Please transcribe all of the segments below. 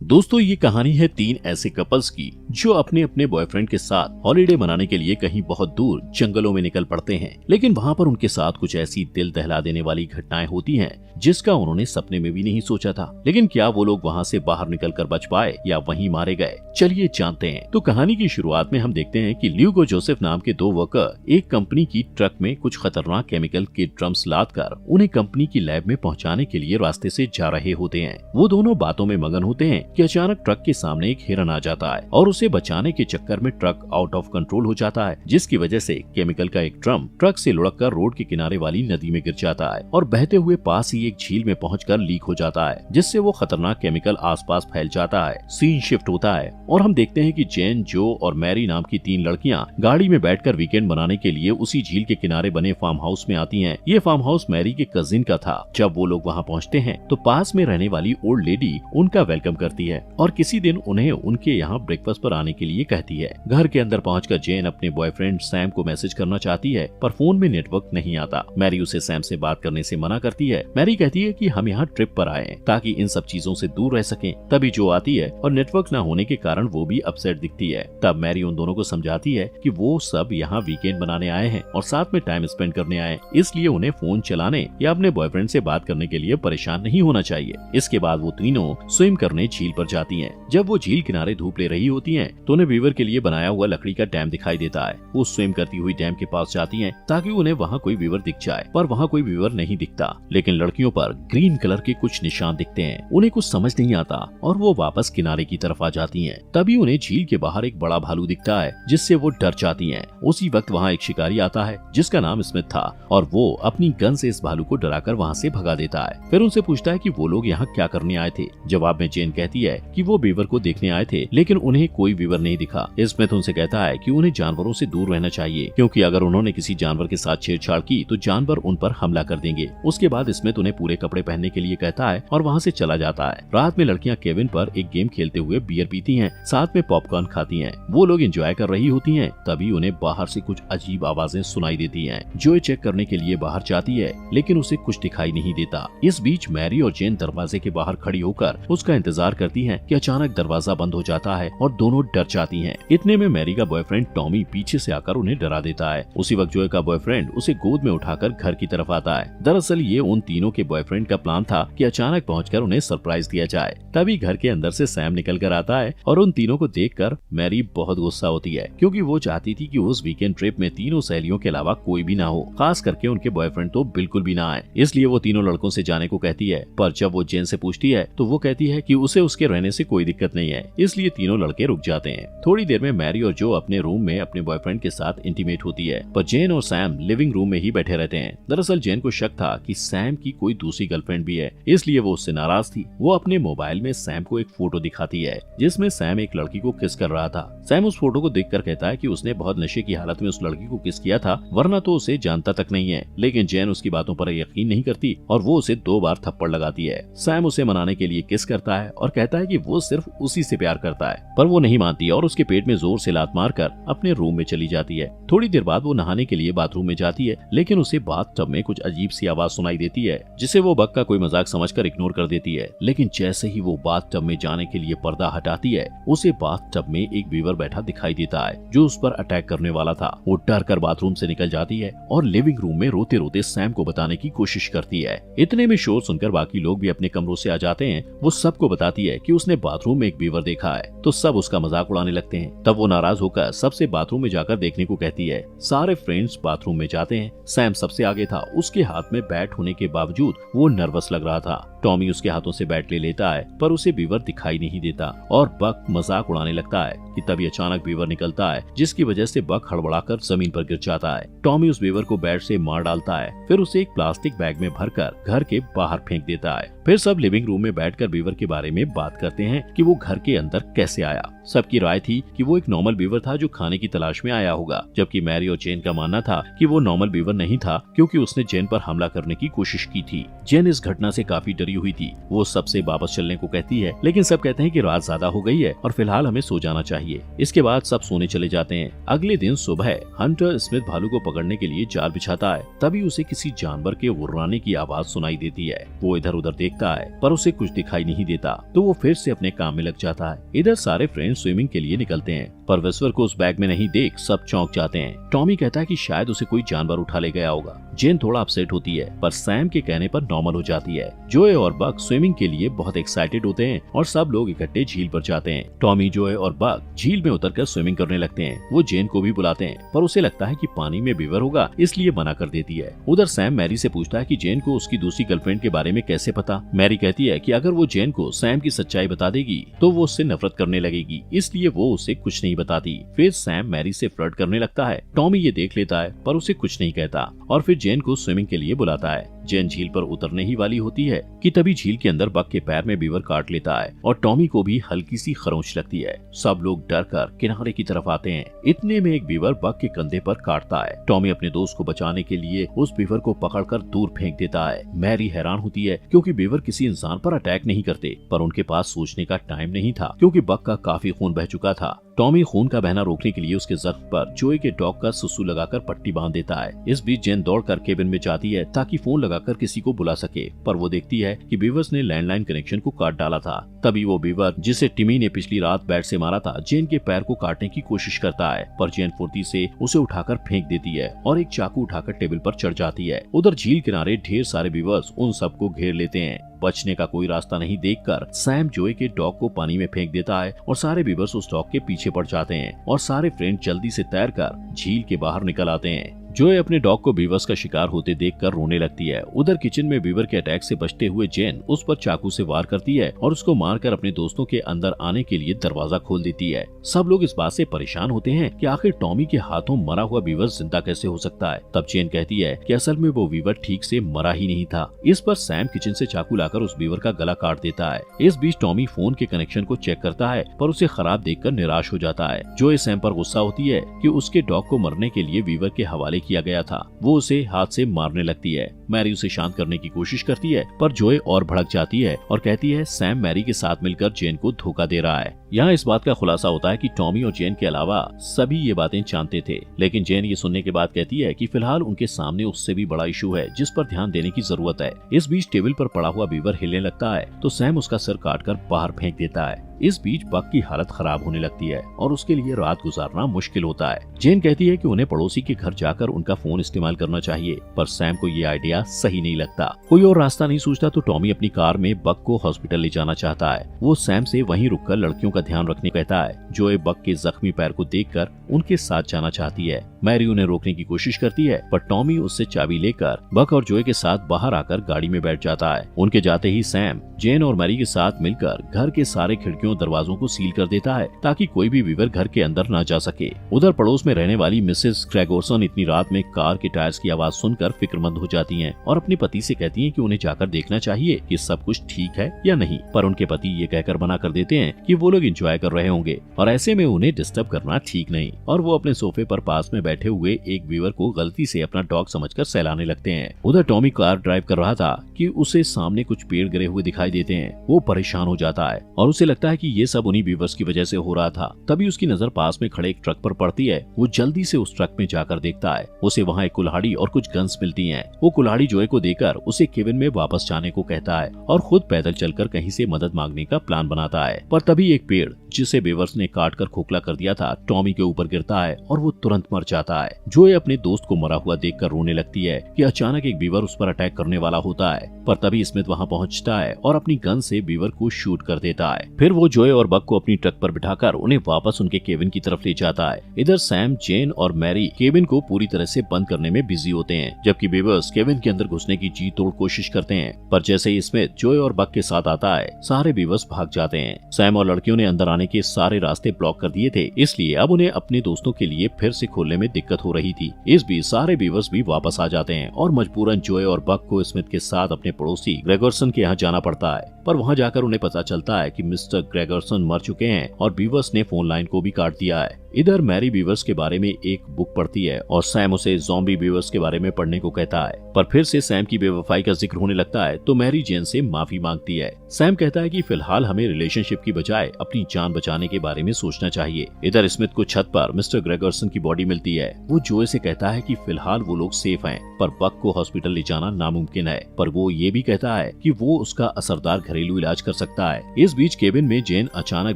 दोस्तों ये कहानी है 3 ऐसे कपल्स की जो अपने अपने बॉयफ्रेंड के साथ हॉलिडे मनाने के लिए कहीं बहुत दूर जंगलों में निकल पड़ते हैं। लेकिन वहाँ पर उनके साथ कुछ ऐसी दिल दहला देने वाली घटनाएं होती हैं जिसका उन्होंने सपने में भी नहीं सोचा था। लेकिन क्या वो लोग वहाँ से बाहर निकलकर बच पाए या वहीं मारे गए, चलिए जानते हैं। तो कहानी की शुरुआत में हम देखते हैं कि ल्यूगो जोसेफ नाम के 2 वर्कर एक कंपनी की ट्रक में कुछ खतरनाक केमिकल के ड्रम्स लादकर उन्हें कंपनी की लैब में पहुँचाने के लिए रास्ते से जा रहे होते हैं। वो दोनों बातों में मगन होते हैं कि अचानक ट्रक के सामने एक हिरन आ जाता है और उसे बचाने के चक्कर में ट्रक आउट ऑफ कंट्रोल हो जाता है, जिसकी वजह से केमिकल का एक ड्रम ट्रक से लुढ़ककर रोड के किनारे वाली नदी में गिर जाता है और बहते हुए पास ही एक झील में पहुंचकर लीक हो जाता है, जिससे वो खतरनाक केमिकल आसपास फैल जाता है। सीन शिफ्ट होता है और हम देखते हैं कि जेन, जो और मैरी नाम की 3 लड़कियां गाड़ी में बैठकर वीकेंड मनाने के लिए उसी झील के किनारे बने फार्म हाउस में आती हैं। ये फार्म हाउस मैरी के कजिन का था। जब वो लोग वहाँ पहुँचते हैं तो पास में रहने वाली ओल्ड लेडी उनका वेलकम करती है और किसी दिन उन्हें उनके यहाँ ब्रेकफास्ट पर आने के लिए कहती है। घर के अंदर पहुंचकर जेन अपने बॉयफ्रेंड सैम को मैसेज करना चाहती है पर फोन में नेटवर्क नहीं आता। मैरी उसे सैम से बात करने से मना करती है। मैरी कहती है कि हम यहाँ ट्रिप पर आए ताकि इन सब चीजों से दूर रह सकें। तभी जो आती है और नेटवर्क न होने के कारण वो भी अपसेट दिखती है। तब मैरी उन दोनों को समझाती है कि वो सब यहाँ वीकेंड बनाने आए हैं और साथ में टाइम स्पेंड करने आए, इसलिए उन्हें फोन चलाने या अपने बॉयफ्रेंड से बात करने के लिए परेशान नहीं होना चाहिए। इसके बाद वो तीनों स्विम करने झील पर जाती हैं। जब वो झील किनारे धूप ले रही होती हैं तो उन्हें वीवर के लिए बनाया हुआ लकड़ी का डैम दिखाई देता है। वो स्विम करती हुई डैम के पास जाती हैं ताकि उन्हें वहाँ कोई वीवर दिख जाए, पर वहाँ कोई वीवर नहीं दिखता। लेकिन लड़कियों पर ग्रीन कलर के कुछ निशान दिखते हैं। उन्हें कुछ समझ नहीं आता और वो वापस किनारे की तरफ आ जाती हैं। तभी उन्हें झील के बाहर एक बड़ा भालू दिखता है जिससे वो डर जाती हैं। उसी वक्त वहाँ एक शिकारी आता है जिसका नाम स्मिथ था और वो अपनी गन से इस भालू को डराकर वहाँ से भगा देता है। फिर उनसे पूछता है कि वो लोग यहाँ क्या करने आए थे। जवाब में जेन कहती है कि वो बीवर को देखने आए थे लेकिन उन्हें कोई बीवर नहीं दिखा। स्मिथ उनसे कहता है कि उन्हें जानवरों से दूर रहना चाहिए क्योंकि अगर उन्होंने किसी जानवर के साथ छेड़छाड़ की तो जानवर उन पर हमला कर देंगे। उसके बाद स्मिथ उन्हें पूरे कपड़े पहनने के लिए कहता है और वहाँ से चला जाता है। रात में लड़कियाँ केविन पर एक गेम खेलते हुए बियर पीती हैं, साथ में पॉपकॉर्न खाती हैं। वो लोग एंजॉय कर रही होती हैं। तभी उन्हें बाहर से कुछ अजीब आवाजें सुनाई देती हैं। जो चेक करने के लिए बाहर जाती है लेकिन उसे कुछ दिखाई नहीं देता। इस बीच मैरी और जेन दरवाजे के बाहर खड़ी होकर उसका इंतजार करती हैं कि अचानक दरवाजा बंद हो जाता है और दोनों डर जाती हैं। इतने में मैरी का बॉयफ्रेंड टॉमी पीछे से आकर उन्हें डरा देता है। उसी वक्त जोए का बॉयफ्रेंड उसे गोद में उठाकर घर की तरफ आता है। दरअसल ये उन तीनों के बॉयफ्रेंड का प्लान था कि अचानक पहुंचकर उन्हें सरप्राइज दिया जाए। तभी घर के अंदर से सैम निकल कर आता है और उन तीनों को देखकर मैरी बहुत गुस्सा होती है क्योंकि वो चाहती थी कि उस वीकेंड ट्रिप में तीनों सहेलियों के अलावा कोई भी ना हो, खास करके उनके बॉयफ्रेंड तो बिल्कुल भी ना आए। इसलिए वो तीनों लड़कों से जाने को कहती है, पर जब वो जेन से पूछती है तो वो कहती है कि उसे उसके रहने से कोई दिक्कत नहीं है। इसलिए तीनों लड़के रुक जाते हैं। थोड़ी देर में मैरी और जो अपने रूम में अपने बॉयफ्रेंड के साथ इंटीमेट होती है, पर जेन और सैम लिविंग रूम में ही बैठे रहते हैं। दरअसल जेन को शक था कि सैम की कोई दूसरी गर्लफ्रेंड भी है, इसलिए वो उससे नाराज थी। वो अपने मोबाइल में सैम को एक फोटो दिखाती है जिसमें सैम एक लड़की को किस कर रहा था। सैम उस फोटो को देखकर कहता है कि उसने बहुत नशे की हालत में उस लड़की को किस किया था, वरना तो उसे जानता तक नहीं है। लेकिन जेन उसकी बातों पर यकीन नहीं करती और वो उसे 2 बार थप्पड़ लगाती है। सैम उसे मनाने के लिए किस करता है और कहता है कि वो सिर्फ उसी से प्यार करता है, पर वो नहीं मानती और उसके पेट में जोर से लात मारकर अपने रूम में चली जाती है। थोड़ी देर बाद वो नहाने के लिए बाथरूम में जाती है लेकिन उसे बाथटब में कुछ अजीब सी आवाज सुनाई देती है जिसे वो बग का कोई मजाक समझकर इग्नोर कर देती है। लेकिन जैसे ही वो बाथटब में जाने के लिए पर्दा हटाती है उसे बाथटब में एक बीवर बैठा दिखाई देता है जो उस पर अटैक करने वाला था। वो डर कर बाथरूम से निकल जाती है और लिविंग रूम में रोते रोते सैम को बताने की कोशिश करती है। इतने में शोर सुनकर बाकी लोग भी अपने कमरों से आ जाते हैं। वो सबको बताती है कि उसने बाथरूम में एक बीवर देखा है, तो सब उसका मजाक उड़ाने लगते हैं। तब वो नाराज होकर सबसे बाथरूम में जाकर देखने को कहती है। सारे फ्रेंड्स बाथरूम में जाते हैं। सैम सबसे आगे था। उसके हाथ में बैट होने के बावजूद वो नर्वस लग रहा था। टॉमी उसके हाथों से बैट ले लेता है पर उसे बीवर दिखाई नहीं देता और बक मजाक उड़ाने लगता है कि तभी अचानक बीवर निकलता है जिसकी वजह से बक हड़बड़ाकर जमीन पर गिर जाता है। टॉमी उस बीवर को बैट से मार डालता है, फिर उसे एक प्लास्टिक बैग में भरकर घर के बाहर फेंक देता है। फिर सब लिविंग रूम में बैठकर बीवर के बारे में बात करते हैं कि वो घर के अंदर कैसे आया। सबकी राय थी कि वो एक नॉर्मल बीवर था जो खाने की तलाश में आया होगा, जबकि मैरी और जेन का मानना था कि वो नॉर्मल बीवर नहीं था क्योंकि उसने जेन पर हमला करने की कोशिश की थी। जेन इस घटना से काफी डरी हुई थी। वो सबसे वापस चलने को कहती है, लेकिन सब कहते हैं कि रात ज्यादा हो गई है और फिलहाल हमें सो जाना चाहिए। इसके बाद सब सोने चले जाते हैं। अगले दिन सुबह हंटर स्मिथ भालू को पकड़ने के लिए जाल बिछाता है, तभी उसे किसी जानवर के उर्राने की आवाज सुनाई देती है। वो इधर उधर देखता है पर उसे कुछ दिखाई नहीं देता, तो वो फिर से अपने काम में लग जाता है। इधर सारे फ्रेंड्स स्विमिंग के लिए निकलते हैं, पर विस्पर को उस बैग में नहीं देख सब चौंक जाते हैं। टॉमी कहता है कि शायद उसे कोई जानवर उठा ले गया होगा। जेन थोड़ा अपसेट होती है, पर सैम के कहने पर नॉर्मल हो जाती है। जोए और बक स्विमिंग के लिए बहुत एक्साइटेड होते हैं और सब लोग इकट्ठे झील पर जाते हैं। टॉमी, जोए और बक झील में उतरकर स्विमिंग करने लगते हैं। वो जेन को भी बुलाते हैं, पर उसे लगता है कि पानी में बीवर होगा, इसलिए मना कर देती है। उधर सैम मैरी से पूछता है कि जेन को उसकी दूसरी गर्लफ्रेंड के बारे में कैसे पता। मैरी कहती है कि अगर वो जेन को सैम की सच्चाई बता देगी तो वो उससे नफरत करने लगेगी, इसलिए वो उसे कुछ नहीं बताती। फिर सैम मैरी से फ्लर्ट करने लगता है। टॉमी ये देख लेता है पर उसे कुछ नहीं कहता और फिर जेन को स्विमिंग के लिए बुलाता है। जेन झील पर उतरने ही वाली होती है कि तभी झील के अंदर बक के पैर में बीवर काट लेता है और टॉमी को भी हल्की सी खरोंच लगती है। सब लोग डर कर किनारे की तरफ आते हैं। इतने में एक बीवर बक के कंधे पर काटता है। टॉमी अपने दोस्त को बचाने के लिए उस बीवर को पकड़कर दूर फेंक देता है। मैरी हैरान होती है क्योंकि बीवर किसी इंसान पर अटैक नहीं करते, पर उनके पास सोचने का टाइम नहीं था क्योंकि बक का काफी खून बह चुका था। टॉमी खून का बहना रोकने के लिए उसके जख्म पर जोए के डॉग का सुसु लगाकर पट्टी बांध देता है। इस बीच जेन दौड़कर केबिन में जाती है ताकि फोन लगाकर किसी को बुला सके, पर वो देखती है कि बीवर्स ने लैंडलाइन कनेक्शन को काट डाला था। तभी वो बीवर जिसे टिमी ने पिछली रात बैट से मारा था, जेन के पैर को काटने की कोशिश करता है, पर जेन फुर्ती से उसे उठाकर फेंक देती है और एक चाकू उठाकर टेबल पर चढ़ जाती है। उधर झील किनारे ढेर सारे बीवर्स उन सबको घेर लेते हैं। बचने का कोई रास्ता नहीं देखकर सैम जोए के डॉग को पानी में फेंक देता है और सारे बीवर्स उस डॉग के पीछे पड़ जाते हैं और सारे फ्रेंड जल्दी से तैरकर झील के बाहर निकल आते हैं। जोए अपने डॉग को बीवर्स का शिकार होते देखकर रोने लगती है। उधर किचन में बीवर के अटैक से बचते हुए जेन उस पर चाकू से वार करती है और उसको मारकर अपने दोस्तों के अंदर आने के लिए दरवाजा खोल देती है। सब लोग इस बात से परेशान होते हैं कि आखिर टॉमी के हाथों मरा हुआ बीवर जिंदा कैसे हो सकता है। तब जेन कहती है कि असल में वो बीवर ठीक से मरा ही नहीं था। इस पर सैम किचन से चाकू लाकर उस बीवर का गला काट देता है। इस बीच टॉमी फोन के कनेक्शन को चेक करता है पर उसे खराब देखकर निराश हो जाता है। जोए सैम पर गुस्सा होती है कि उसके डॉग को मरने के लिए बीवर के हवाले किया गया था। वो उसे हाथ से मारने लगती है। मैरी उसे शांत करने की कोशिश करती है पर जोए और भड़क जाती है और कहती है सैम मैरी के साथ मिलकर जेन को धोखा दे रहा है। यहाँ इस बात का खुलासा होता है कि टॉमी और जेन के अलावा सभी ये बातें जानते थे, लेकिन जेन ये सुनने के बाद कहती है कि फिलहाल उनके सामने उससे भी बड़ा इशू है जिस पर ध्यान देने की जरूरत है। इस बीच टेबल पर पड़ा हुआ बीवर हिलने लगता है तो सैम उसका सिर काटकर बाहर फेंक देता है। इस बीच बक की हालत खराब होने लगती है और उसके लिए रात गुजारना मुश्किल होता है। जेन कहती है कि उन्हें पड़ोसी के घर जाकर उनका फोन इस्तेमाल करना चाहिए, पर सैम को ये आइडिया सही नहीं लगता। कोई और रास्ता नहीं सूझता तो टॉमी अपनी कार में बक को हॉस्पिटल ले जाना चाहता है। वो सैम से वहीं रुककर लड़कियों का ध्यान रखने कहता है। जोए बक के जख्मी पैर को देखकर उनके साथ जाना चाहती है। मैरी उन्हें रोकने की कोशिश करती है पर टॉमी उससे चाबी लेकर बक और जोए के साथ बाहर आकर गाड़ी में बैठ जाता है। उनके जाते ही सैम जेन और मैरी के साथ मिलकर घर के सारे खिड़कियों दरवाजों को सील कर देता है ताकि कोई भी वीवर घर के अंदर न जा सके। उधर पड़ोस में रहने वाली मिसेस ग्रेगोरसन इतनी रात में कार के टायर्स की आवाज सुनकर फिक्रमंद हो जाती हैं और अपने पति से कहती हैं कि उन्हें जाकर देखना चाहिए कि सब कुछ ठीक है या नहीं, पर उनके पति ये कहकर मना कर देते हैं कि वो लोग एंजॉय कर रहे होंगे और ऐसे में उन्हें डिस्टर्ब करना ठीक नहीं, और वो अपने सोफे पर पास में बैठे हुए एक वीवर को गलती से अपना डॉग समझकर सहलाने लगते हैं। उधर टॉमी कार ड्राइव कर रहा था कि उसे सामने कुछ पेड़ गिरे हुए दिखाई देते हैं। वो परेशान हो जाता है और उसे लगता है कि ये सब उन्हीं वीवर्स की वजह से हो रहा था। तभी उसकी नजर पास में खड़े एक ट्रक पर पड़ती है। वो जल्दी से उस ट्रक में जाकर देखता है। उसे वहाँ एक कुल्हाड़ी और कुछ गन्स मिलती हैं। वो कुल्हाड़ी जोए को देकर उसे केबिन में वापस जाने को कहता है और खुद पैदल चलकर कहीं से मदद मांगने का प्लान बनाता है। पर तभी एक पेड़ जिसे वीवर्स ने काट कर खोखला कर दिया था टॉमी के ऊपर गिरता है और वो तुरंत मर जाता है। जोए अपने दोस्त को मरा हुआ देखकर रोने लगती है कि अचानक एक वीवर उस पर अटैक करने वाला होता है, पर तभी स्मिथ वहाँ पहुँचता है और अपनी गन से वीवर को शूट कर देता है। फिर वो जोए और बक को अपनी ट्रक पर बिठाकर उन्हें वापस उनके केबिन की तरफ ले जाता है। इधर सैम, जेन और मैरी केबिन को पूरी तरह से बंद करने में बिजी होते हैं, जबकि वीवर्स केबिन के अंदर घुसने की जी तोड़ कोशिश करते हैं। पर जैसे ही स्मिथ जोए और बक के साथ आता है, सारे वीवर्स भाग जाते हैं। सैम और लड़कियों ने अंदर आने के सारे रास्ते ब्लॉक कर दिए थे, इसलिए अब उन्हें अपने दोस्तों के लिए फिर से खोलने में दिक्कत हो रही थी। इस बीच सारे वीवर्स भी वापस आ जाते हैं और मजबूरन जोए और बक को स्मिथ के साथ अपने पड़ोसी ग्रेगोरसन के यहाँ जाना पड़ता है। पर वहाँ जाकर उन्हें पता चलता है कि मिस्टर ग्रेगरसन मर चुके हैं और बीवर्स ने फोन लाइन को भी काट दिया है। इधर मैरी बीवर्स के बारे में एक बुक पढ़ती है और सैम उसे ज़ॉम्बी बीवर्स के बारे में पढ़ने को कहता है, पर फिर से सैम की बेवफाई का जिक्र होने लगता है तो मैरी जेन से माफी मांगती है। सैम कहता है कि फिलहाल हमें रिलेशनशिप की बजाय अपनी जान बचाने के बारे में सोचना चाहिए। इधर स्मिथ को छत पर मिस्टर ग्रेगरसन की बॉडी मिलती है। वो जोए से कहता है कि फिलहाल वो लोग सेफ हैं, पर बक को हॉस्पिटल ले जाना नामुमकिन है, पर वो ये भी कहता है कि वो उसका असरदार घरेलू इलाज कर सकता है। इस बीच केबिन में जेन अचानक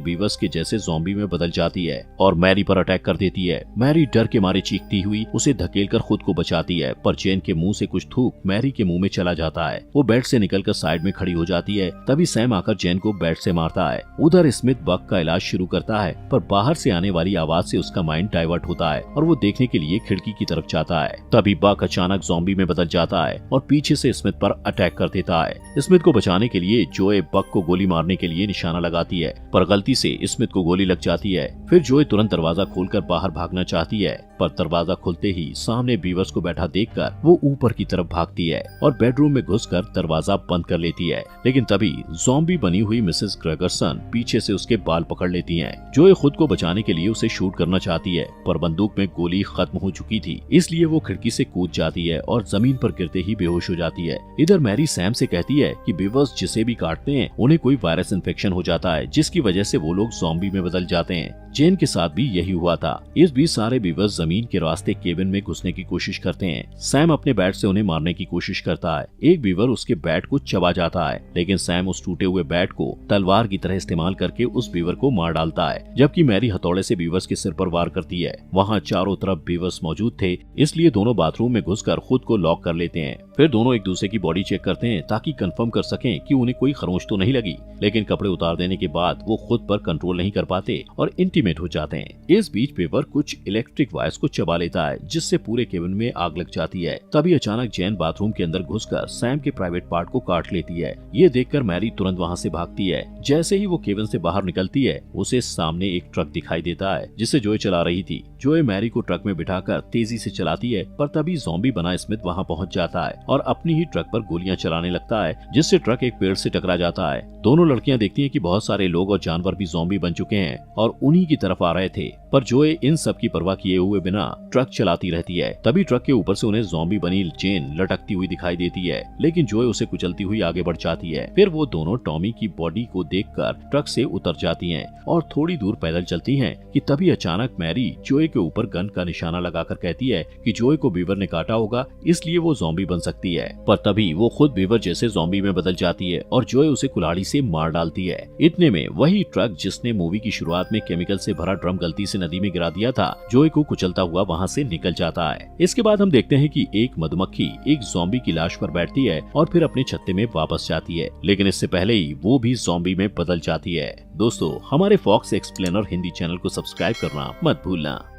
बीवर्स के जैसे ज़ॉम्बी में बदल जाती है और मैरी पर अटैक कर देती है। मैरी डर के मारे चीखती हुई उसे धकेलकर खुद को बचाती है, पर जेन के मुंह से कुछ थूक मैरी के मुंह में चला जाता है। वो बेड से निकलकर साइड में खड़ी हो जाती है। तभी सैम आकर जेन को बेड से मारता है। उधर स्मिथ बक का इलाज शुरू करता है, पर बाहर से आने वाली आवाज से उसका माइंड डाइवर्ट होता है और वो देखने के लिए खिड़की की तरफ जाता है। तभी बक अचानक ज़ॉम्बी में बदल जाता है और पीछे से स्मिथ पर अटैक कर देता है। स्मिथ को बचाने के लिए जोए बक को गोली मारने के लिए निशाना लगाती है, पर गलती से स्मिथ को गोली लग जाती है। फिर जोए तुरंत दरवाजा खोलकर बाहर भागना चाहती है, पर दरवाजा खुलते ही सामने बीवर्स को बैठा देखकर वो ऊपर की तरफ भागती है और बेडरूम में घुसकर दरवाजा बंद कर लेती है। लेकिन तभी ज़ॉम्बी बनी हुई मिसेस ग्रेगरसन पीछे से उसके बाल पकड़ लेती हैं। जोए खुद को बचाने के लिए उसे शूट करना चाहती है, पर बंदूक में गोली खत्म हो चुकी थी, इसलिए वो खिड़की से कूद जाती है और जमीन पर गिरते ही बेहोश हो जाती है। इधर मैरी सैम से कहती है कि बीवर्स जिसे भी काटते हैं उन्हें कोई वायरस इन्फेक्शन हो जाता है, जिसकी वजह से वो लोग ज़ॉम्बी में बदल जाते हैं। जेन के साथ भी यही हुआ था। इस बीच सारे बीवर्स जमीन के रास्ते केबिन में घुसने की कोशिश करते हैं। सैम अपने बैट से उन्हें मारने की कोशिश करता है। एक बीवर उसके बैट को चबा जाता है, लेकिन सैम उस टूटे हुए बैट को तलवार की तरह इस्तेमाल करके उस बीवर को मार डालता है, जबकि मैरी हथौड़े से बीवर्स के सिर पर वार करती है। वहाँ चारों तरफ बीवर्स मौजूद थे, इसलिए दोनों बाथरूम में घुसकर खुद को लॉक कर लेते हैं। फिर दोनों एक दूसरे की बॉडी चेक करते हैं ताकि कंफर्म कर सकें कि उन्हें कोई खरोंच तो नहीं लगी, लेकिन कपड़े उतार देने के बाद वो खुद पर कंट्रोल नहीं कर पाते और इंटीमेट हो जाते हैं। इस बीच बीवर कुछ इलेक्ट्रिक वायर्स को चबा लेता है, जिससे पूरे केबिन में आग लग जाती है। तभी अचानक जेन बाथरूम के अंदर घुसकर सैम के प्राइवेट पार्ट को काट लेती है। ये देखकर मैरी तुरंत वहाँ से भागती है। जैसे ही वो केबिन से बाहर निकलती है, उसे सामने एक ट्रक दिखाई देता है जिसे जोए चला रही थी। जोए मैरी को ट्रक में बिठाकर तेजी से चलाती है, पर तभी ज़ॉम्बी बना स्मिथ वहाँ पहुँच जाता है और अपनी ही ट्रक पर गोलियां चलाने लगता है, जिससे ट्रक एक पेड़ से टकरा जाता है। दोनों लड़कियां देखती हैं कि बहुत सारे लोग और जानवर भी ज़ॉम्बी बन चुके हैं और उन्हीं की तरफ आ रहे थे, पर जोए इन सब की परवाह किए हुए बिना ट्रक चलाती रहती है। तभी ट्रक के ऊपर से उन्हें ज़ॉम्बी बनी जेन लटकती हुई दिखाई देती है, लेकिन जोए उसे कुचलती हुई आगे बढ़ जाती है। फिर वो दोनों टॉमी की बॉडी को देखकर ट्रक से उतर जाती हैं और थोड़ी दूर पैदल चलती हैं कि तभी अचानक मैरी जोए के ऊपर गन का निशाना लगाकर कहती है कि जोए को बीवर ने काटा होगा, इसलिए वो ज़ॉम्बी बन सकती है। पर तभी वो खुद बीवर जैसे ज़ॉम्बी में बदल जाती है और जोए उसे कुल्हाड़ी से मार डालती है। इतने में वही ट्रक जिसने मूवी की शुरुआत में केमिकल से भरा ड्रम गलती से नदी में गिरा दिया था, जोए को कुचलता हुआ वहाँ से निकल जाता है। इसके बाद हम देखते हैं कि एक मधुमक्खी एक ज़ॉम्बी की लाश पर बैठती है और फिर अपने छत्ते में वापस जाती है, लेकिन इससे पहले ही वो भी ज़ॉम्बी में बदल जाती है। दोस्तों, हमारे फॉक्स एक्सप्लेनर हिंदी चैनल को सब्सक्राइब करना मत भूलना।